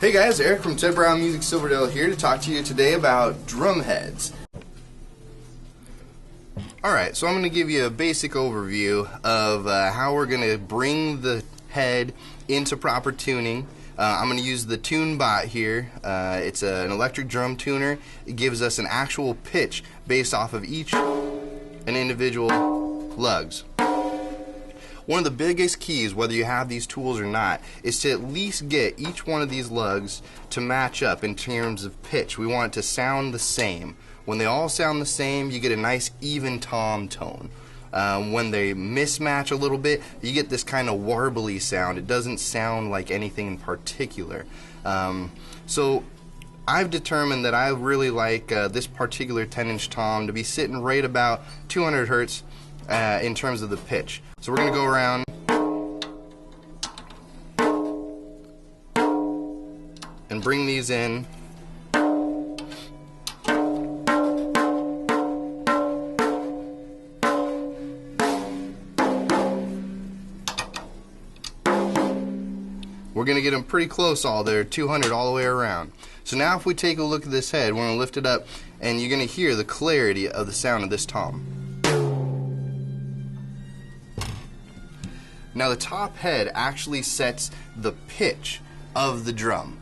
Hey guys, Eric from Ted Brown Music Silverdale here to talk to you today about drum heads. Alright, so I'm going to give you a basic overview of how we're going to bring the head into proper tuning. I'm going to use the Tune Bot here. It's an electric drum tuner. It gives us an actual pitch based off of each and individual lugs. One of the biggest keys, whether you have these tools or not, is to at least get each one of these lugs to match up in terms of pitch. We want it to sound the same. When they all sound the same, you get a nice even tom tone. When they mismatch a little bit, you get this kind of warbly sound. It doesn't sound like anything in particular. So I've determined that I really like this particular 10-inch tom to be sitting right about 200 hertz in terms of the pitch. So we're going to go around and bring these in. We're going to get them pretty close all there, 200 all the way around. So now if we take a look at this head, we're going to lift it up and you're going to hear the clarity of the sound of this tom. Now the top head actually sets the pitch of the drum.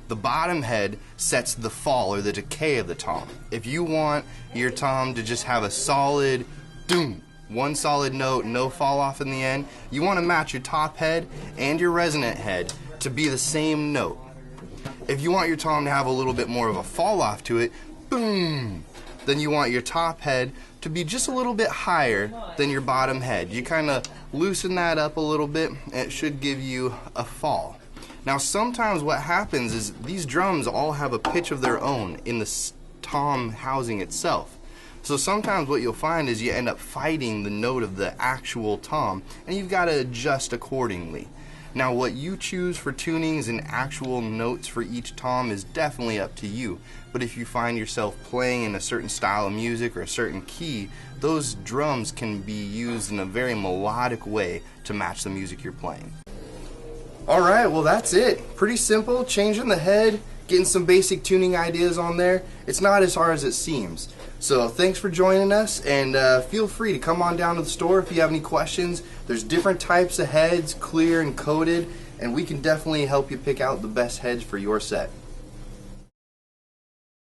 The bottom head sets the fall or the decay of the tom. If you want your tom to just have a solid doom, one solid note, no fall off in the end, you want to match your top head and your resonant head to be the same note. If you want your tom to have a little bit more of a fall off to it, boom, then you want your top head to be just a little bit higher than your bottom head. You kind of loosen that up a little bit and it should give you a fall. Now sometimes what happens is these drums all have a pitch of their own in the tom housing itself. So sometimes what you'll find is you end up fighting the note of the actual tom and you've got to adjust accordingly. Now what you choose for tunings and actual notes for each tom is definitely up to you. But if you find yourself playing in a certain style of music or a certain key, those drums can be used in a very melodic way to match the music you're playing. Alright, well that's it. Pretty simple, changing the head, getting some basic tuning ideas on there. It's not as hard as it seems. So thanks for joining us, and feel free to come on down to the store if you have any questions. There's different types of heads, clear and coated, and we can definitely help you pick out the best heads for your set.